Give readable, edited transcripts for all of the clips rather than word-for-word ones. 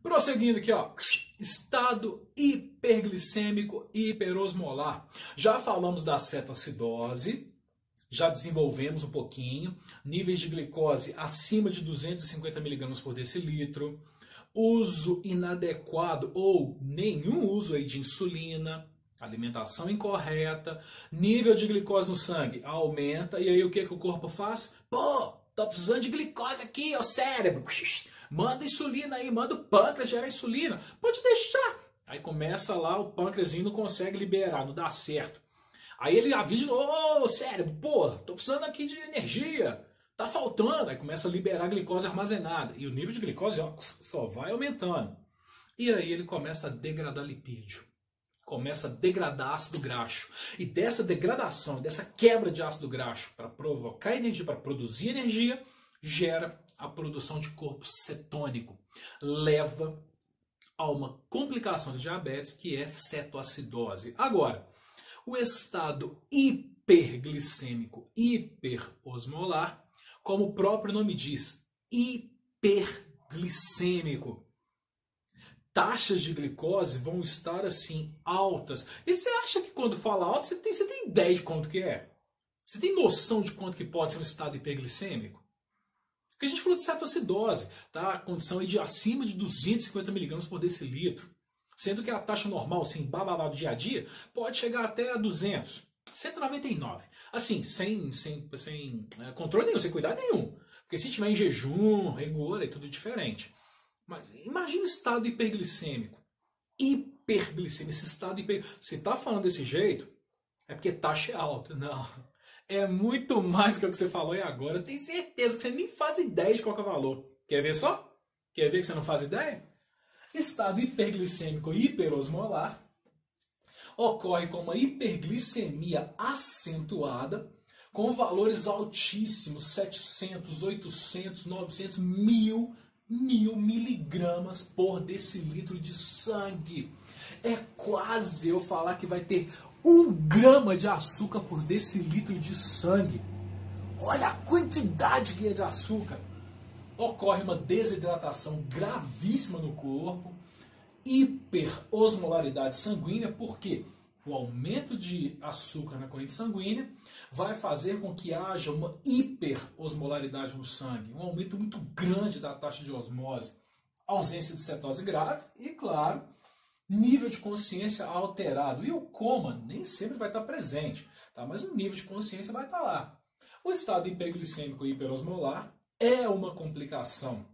Prosseguindo aqui, ó, estado hiperglicêmico hiperosmolar. Já falamos da cetoacidose, já desenvolvemos um pouquinho, níveis de glicose acima de 250 mg por decilitro, uso inadequado ou nenhum uso aí de insulina, alimentação incorreta, nível de glicose no sangue aumenta, e aí o que o corpo faz? Pô, tô precisando de glicose aqui, ó cérebro. Manda insulina aí, manda o pâncreas gerar insulina. Pode deixar. Aí começa lá, o pâncreas não consegue liberar, não dá certo. Aí ele avisa, ô cérebro, pô, tô precisando aqui de energia. Tá faltando. Aí começa a liberar a glicose armazenada. E o nível de glicose ó, só vai aumentando. E aí ele começa a degradar lipídio. Começa a degradar ácido graxo. E dessa degradação, dessa quebra de ácido graxo para provocar energia, para produzir energia, gera a produção de corpo cetônico. Leva a uma complicação de diabetes que é cetoacidose. Agora, o estado hiperglicêmico hiperosmolar, como o próprio nome diz, hiperglicêmico. Taxas de glicose vão estar assim altas. E você acha que quando fala alto, você tem ideia de quanto que é? Você tem noção de quanto que pode ser um estado hiperglicêmico? Porque a gente falou de cetoacidose, tá? A condição aí de acima de 250 mg por decilitro. Sendo que a taxa normal, assim, bababá do dia a dia, pode chegar até a 200. 199. Assim, sem controle nenhum, sem cuidado nenhum. Porque se tiver em jejum, rigor, é tudo diferente. Mas imagina o estado hiperglicêmico. Hiperglicêmico, esse estado hiperglicêmico. Se tá falando desse jeito, é porque taxa é alta. Não. É muito mais que o que você falou aí agora. Eu tenho certeza que você nem faz ideia de qual que é o valor. Quer ver só? Quer ver que você não faz ideia? Estado hiperglicêmico hiperosmolar ocorre com uma hiperglicemia acentuada com valores altíssimos, 700, 800, 900, 1000 miligramas por decilitro de sangue. É quase eu falar que vai ter 1 grama de açúcar por decilitro de sangue. Olha a quantidade que é de açúcar. Ocorre uma desidratação gravíssima no corpo, hiperosmolaridade sanguínea, porque o aumento de açúcar na corrente sanguínea vai fazer com que haja uma hiperosmolaridade no sangue, um aumento muito grande da taxa de osmose, ausência de cetose grave e, claro, nível de consciência alterado. E o coma nem sempre vai estar presente, tá? Mas o nível de consciência vai estar lá. O estado hiperglicêmico hiperosmolar é uma complicação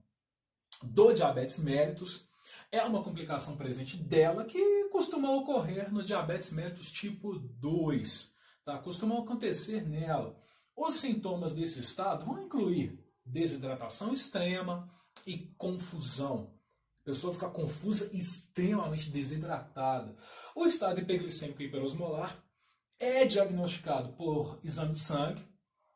do diabetes mellitus, é uma complicação presente dela que costuma ocorrer no diabetes mellitus tipo 2, tá? Costuma acontecer nela. Os sintomas desse estado vão incluir desidratação extrema e confusão. A pessoa fica confusa e extremamente desidratada. O estado hiperglicêmico hiperosmolar é diagnosticado por exame de sangue,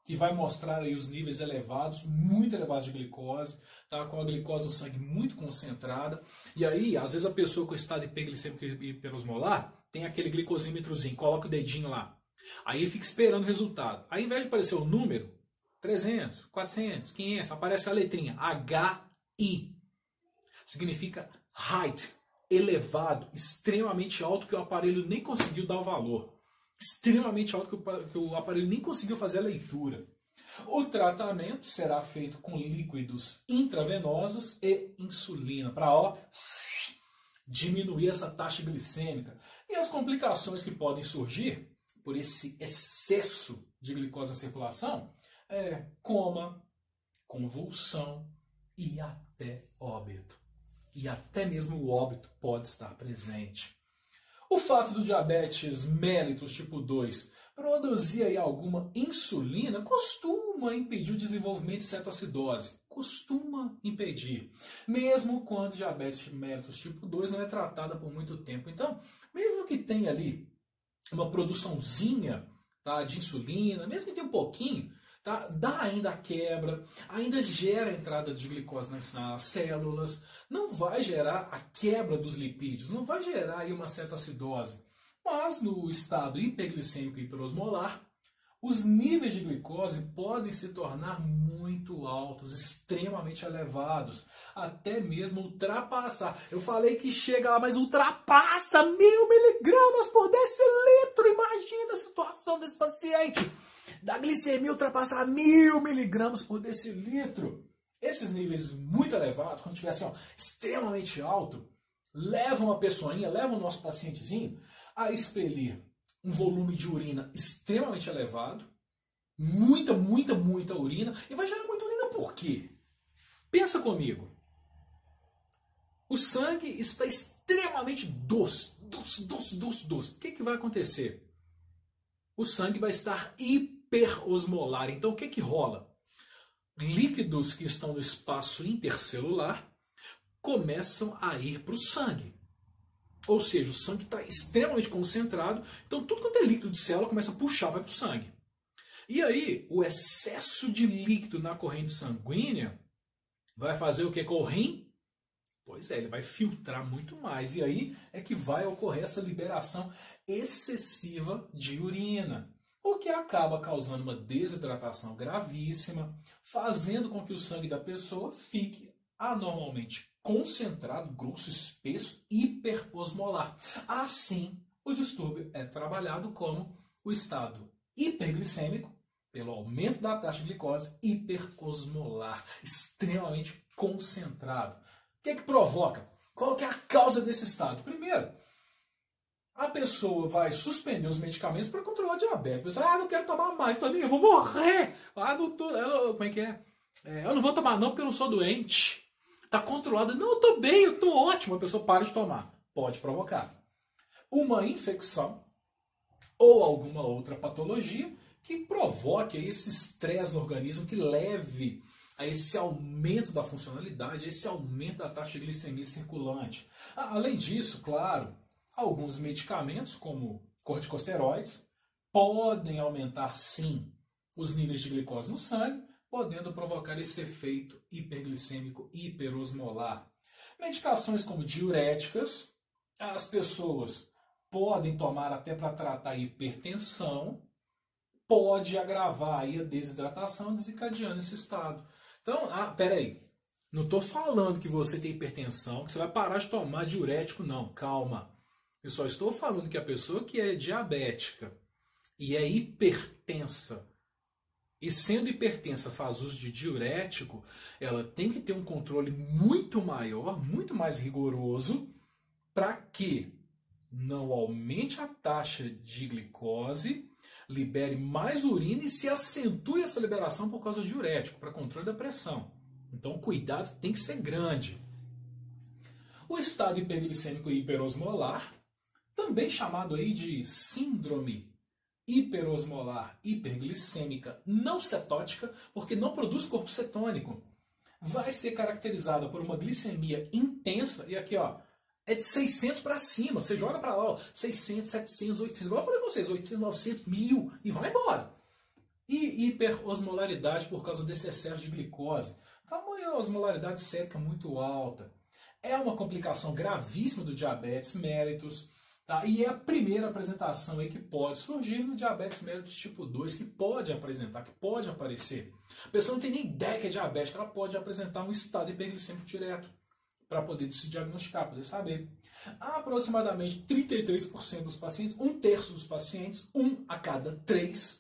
que vai mostrar aí os níveis elevados, muito elevados de glicose, tá? Com a glicose no sangue muito concentrada. E aí, às vezes a pessoa com estado hiperglicêmico hiperosmolar tem aquele glicosímetrozinho, coloca o dedinho lá. Aí fica esperando o resultado. Aí, ao invés de aparecer o número, 300, 400, 500, aparece a letrinha HI. Significa height, elevado, extremamente alto, que o aparelho nem conseguiu dar o valor. Extremamente alto que o aparelho nem conseguiu fazer a leitura. O tratamento será feito com líquidos intravenosos e insulina, para diminuir essa taxa glicêmica. E as complicações que podem surgir por esse excesso de glicose na circulação é coma, convulsão e até óbito. E até mesmo o óbito pode estar presente. O fato do diabetes mellitus tipo 2 produzir aí alguma insulina costuma impedir o desenvolvimento de cetoacidose. Costuma impedir. Mesmo quando o diabetes mellitus tipo 2 não é tratada por muito tempo. Então, mesmo que tenha ali uma produçãozinha, tá, de insulina, mesmo que tenha um pouquinho, tá, dá ainda a quebra, ainda gera a entrada de glicose nas células, não vai gerar a quebra dos lipídios, não vai gerar aí uma cetoacidose. Mas no estado hiperglicêmico hiperosmolar, os níveis de glicose podem se tornar muito altos, extremamente elevados, até mesmo ultrapassar. Eu falei que chega lá, mas ultrapassa 1000 miligramas por decilitro. Imagina a situação desse paciente, da glicemia ultrapassar 1000 miligramas por decilitro. Esses níveis muito elevados, quando estiver assim, ó, extremamente alto, levam a pessoinha, levam o nosso pacientezinho a expelir um volume de urina extremamente elevado, muita urina, e vai gerar muita urina por quê? Pensa comigo. O sangue está extremamente doce. O que vai acontecer? O sangue vai estar hiperosmolar. Então o que rola? Líquidos que estão no espaço intercelular começam a ir para o sangue. Ou seja, o sangue está extremamente concentrado, então tudo quanto é líquido de célula começa a puxar, vai para o sangue. E aí, o excesso de líquido na corrente sanguínea vai fazer o que com o rim? Pois é, ele vai filtrar muito mais. E aí é que vai ocorrer essa liberação excessiva de urina, o que acaba causando uma desidratação gravíssima, fazendo com que o sangue da pessoa fique anormalmente concentrado, grosso, espesso, hiperosmolar. Assim, o distúrbio é trabalhado como o estado hiperglicêmico, pelo aumento da taxa de glicose, hiperosmolar, extremamente concentrado. O que provoca? Qual que é a causa desse estado? Primeiro, a pessoa vai suspender os medicamentos para controlar a diabetes. A pessoa, não quero tomar mais, Toninho, eu vou morrer. Como é que é? Eu não vou tomar não porque eu não sou doente. Está controlado. Não, eu estou bem, eu estou ótimo. A pessoa para de tomar. Pode provocar uma infecção ou alguma outra patologia que provoque esse estresse no organismo, que leve a esse aumento da funcionalidade, a esse aumento da taxa de glicemia circulante. Além disso, claro, alguns medicamentos, como corticosteroides, podem aumentar sim os níveis de glicose no sangue, podendo provocar esse efeito hiperglicêmico hiperosmolar. Medicações como diuréticas, as pessoas podem tomar até para tratar a hipertensão, pode agravar aí a desidratação, desencadeando esse estado. Então, peraí, não estou falando que você tem hipertensão, que você vai parar de tomar diurético, não, calma. Eu só estou falando que a pessoa que é diabética e é hipertensa, e sendo hipertensa faz uso de diurético, ela tem que ter um controle muito maior, muito mais rigoroso, para que não aumente a taxa de glicose, libere mais urina e se acentue essa liberação por causa do diurético, para controle da pressão. Então o cuidado tem que ser grande. O estado hiperglicêmico e hiperosmolar, também chamado aí de síndrome hiperosmolar hiperglicêmica não cetótica, porque não produz corpo cetônico, vai ser caracterizada por uma glicemia intensa, e aqui ó, é de 600 para cima, você joga para lá, ó, 600, 700, 800, igual eu falei com vocês, 800, 900, 1000 e vai embora. E hiperosmolaridade por causa desse excesso de glicose. Então, a osmolaridade sérica muito alta. É uma complicação gravíssima do diabetes mellitus, tá? E é a primeira apresentação aí que pode surgir no diabetes mellitus tipo 2, que pode apresentar, que pode aparecer. A pessoa não tem nem ideia que é diabética, ela pode apresentar um estado hiperglicêmico direto, para poder se diagnosticar, poder saber. Aproximadamente 33% dos pacientes, 1/3 dos pacientes, 1 a cada 3,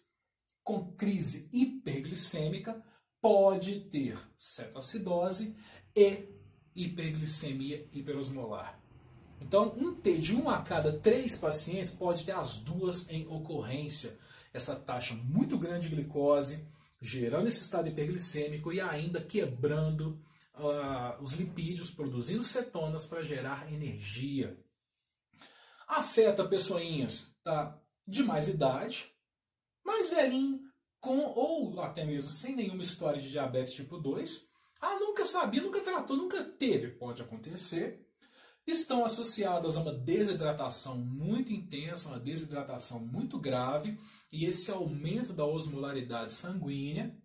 com crise hiperglicêmica, pode ter cetoacidose e hiperglicemia hiperosmolar. Então, de 1 a cada 3 pacientes pode ter as duas em ocorrência. Essa taxa muito grande de glicose, gerando esse estado hiperglicêmico e ainda quebrando os lipídios, produzindo cetonas para gerar energia. Afeta pessoinhas de mais idade, mais velhinho, com ou até mesmo sem nenhuma história de diabetes tipo 2. Nunca sabia, nunca tratou, nunca teve. Pode acontecer. Estão associadas a uma desidratação muito intensa, uma desidratação muito grave, e esse aumento da osmolaridade sanguínea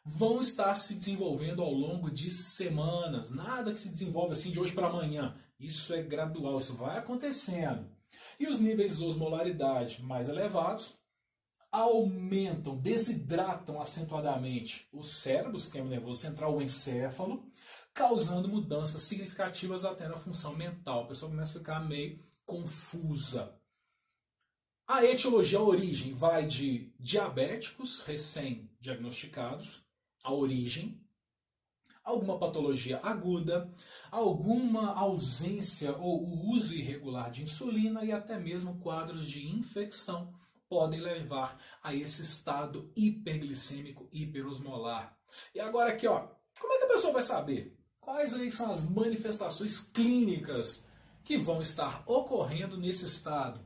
vão estar se desenvolvendo ao longo de semanas. Nada que se desenvolve assim de hoje para amanhã. Isso é gradual, isso vai acontecendo. E os níveis de osmolaridade mais elevados aumentam, desidratam acentuadamente o cérebro, o sistema nervoso central, o encéfalo, causando mudanças significativas até na função mental. A pessoa começa a ficar meio confusa. A etiologia, a origem, vai de diabéticos recém-diagnosticados, a origem, alguma patologia aguda, alguma ausência ou o uso irregular de insulina e até mesmo quadros de infecção podem levar a esse estado hiperglicêmico hiperosmolar. E agora aqui, ó, como é que a pessoa vai saber? Quais aí são as manifestações clínicas que vão estar ocorrendo nesse estado?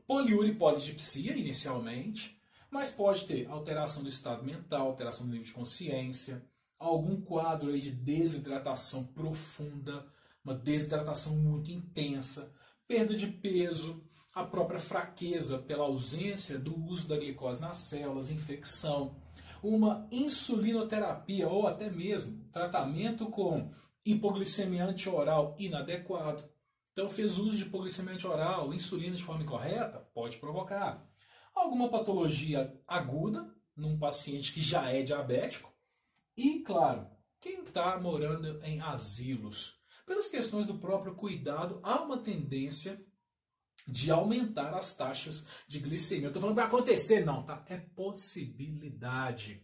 Poliúria e polidipsia inicialmente, mas pode ter alteração do estado mental, alteração do nível de consciência, algum quadro aí de desidratação profunda, uma desidratação muito intensa, perda de peso, a própria fraqueza pela ausência do uso da glicose nas células, infecção, uma insulinoterapia ou até mesmo tratamento com hipoglicemia antioral inadequado. Então fez uso de hipoglicemia antioral, insulina de forma incorreta, pode provocar alguma patologia aguda num paciente que já é diabético. E, claro, quem está morando em asilos, pelas questões do próprio cuidado, há uma tendência de aumentar as taxas de glicemia. Eu estou falando que vai acontecer, não, tá? É possibilidade.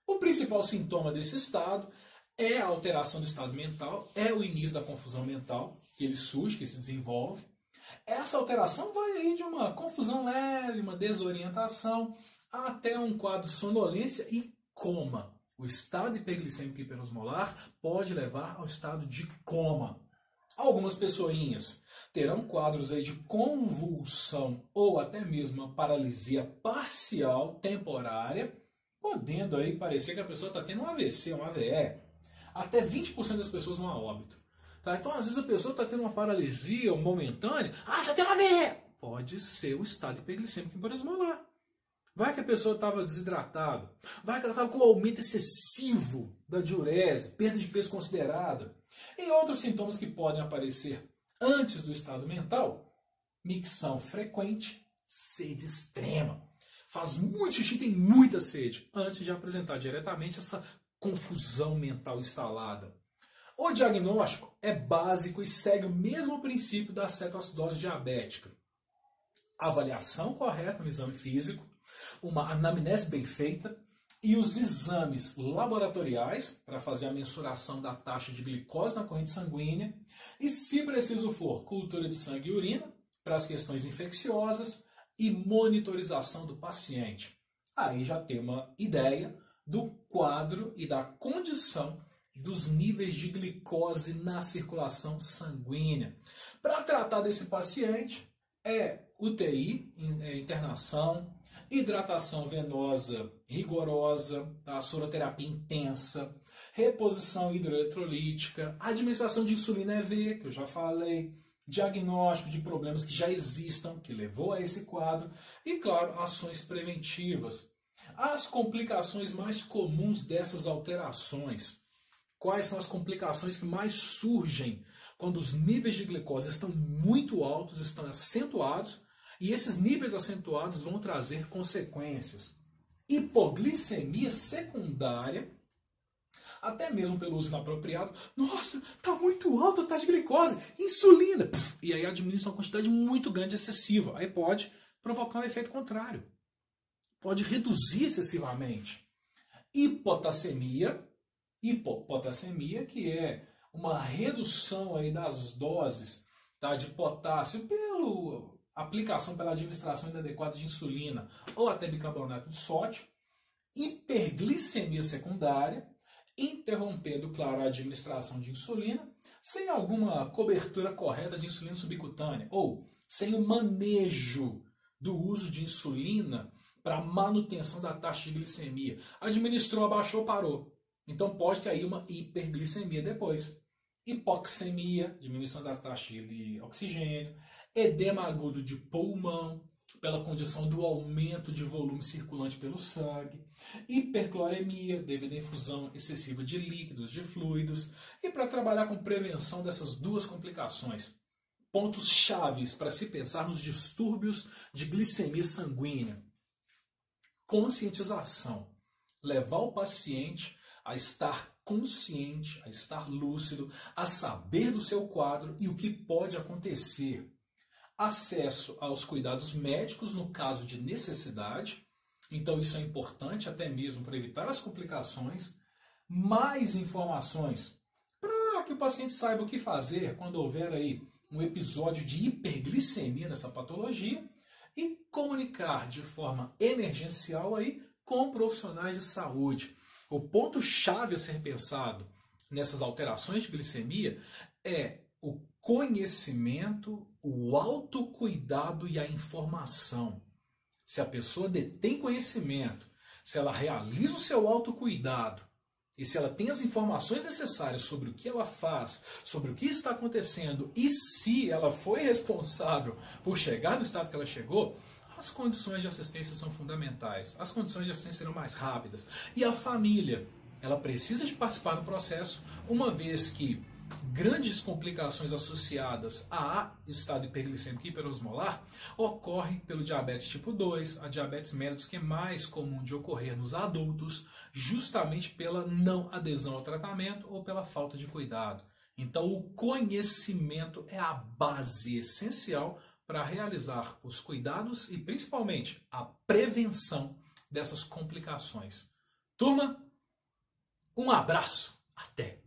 O principal sintoma desse estado é a alteração do estado mental, é o início da confusão mental, que ele surge, que se desenvolve. Essa alteração vai aí de uma confusão leve, uma desorientação, até um quadro de sonolência e coma. O estado hiperglicêmico hiperosmolar pode levar ao estado de coma. Algumas pessoinhas terão quadros aí de convulsão ou até mesmo uma paralisia parcial temporária, podendo aí parecer que a pessoa está tendo um AVC, um AVE. Até 20% das pessoas vão a óbito. Tá? Então, às vezes, a pessoa está tendo uma paralisia momentânea. Ah, está tendo AVE! Pode ser o estado hiperglicêmico hiperosmolar. Vai que a pessoa estava desidratada. Vai que ela estava com um aumento excessivo da diurese, perda de peso considerada. E outros sintomas que podem aparecer antes do estado mental: micção frequente, sede extrema. Faz muito xixi, tem muita sede, antes de apresentar diretamente essa confusão mental instalada. O diagnóstico é básico e segue o mesmo princípio da cetoacidose diabética. Avaliação correta no exame físico, uma anamnese bem feita e os exames laboratoriais para fazer a mensuração da taxa de glicose na corrente sanguínea e, se preciso for, cultura de sangue e urina para as questões infecciosas e monitorização do paciente. Aí já tem uma ideia do quadro e da condição dos níveis de glicose na circulação sanguínea. Para tratar desse paciente é UTI, internação, hidratação venosa rigorosa, a soroterapia intensa, reposição hidroeletrolítica, administração de insulina EV, que eu já falei, diagnóstico de problemas que já existam, que levou a esse quadro, e, claro, ações preventivas. As complicações mais comuns dessas alterações. Quais são as complicações que mais surgem quando os níveis de glicose estão muito altos, estão acentuados, e esses níveis acentuados vão trazer consequências? Hipoglicemia secundária, até mesmo pelo uso inapropriado. Nossa, está muito alto a taxa de glicose, insulina. E aí administra uma quantidade muito grande, excessiva. Aí pode provocar um efeito contrário. Pode reduzir excessivamente. Hipotassemia, que é uma redução aí das doses, tá, de potássio pela aplicação, pela administração inadequada de insulina ou até bicarbonato de sódio. Hiperglicemia secundária, interrompendo, claro, a administração de insulina, sem alguma cobertura correta de insulina subcutânea, ou sem o manejo do uso de insulina para manutenção da taxa de glicemia. Administrou, abaixou, parou. Então pode ter aí uma hiperglicemia depois. Hipoxemia, diminuição da taxa de oxigênio, edema agudo de pulmão, pela condição do aumento de volume circulante pelo sangue, hipercloremia, devido à infusão excessiva de líquidos, de fluidos, e para trabalhar com prevenção dessas duas complicações. Pontos chaves para se pensar nos distúrbios de glicemia sanguínea. conscientização. Levar o paciente a estar consciente, a estar lúcido, a saber do seu quadro e o que pode acontecer. Acesso aos cuidados médicos no caso de necessidade. Então isso é importante até mesmo para evitar as complicações. Mais informações para que o paciente saiba o que fazer quando houver aí um episódio de hiperglicemia nessa patologia e comunicar de forma emergencial aí com profissionais de saúde. O ponto-chave a ser pensado nessas alterações de glicemia é o conhecimento, o autocuidado e a informação. Se a pessoa detém conhecimento, se ela realiza o seu autocuidado e se ela tem as informações necessárias sobre o que ela faz, sobre o que está acontecendo e se ela foi responsável por chegar no estado que ela chegou, as condições de assistência são fundamentais. As condições de assistência serão mais rápidas. E a família, ela precisa de participar do processo, uma vez que grandes complicações associadas a estado hiperglicêmico e hiperosmolar ocorrem pelo diabetes tipo 2, a diabetes mellitus, que é mais comum de ocorrer nos adultos, justamente pela não adesão ao tratamento ou pela falta de cuidado. Então, o conhecimento é a base essencial para realizar os cuidados e, principalmente, a prevenção dessas complicações. Turma, um abraço, até!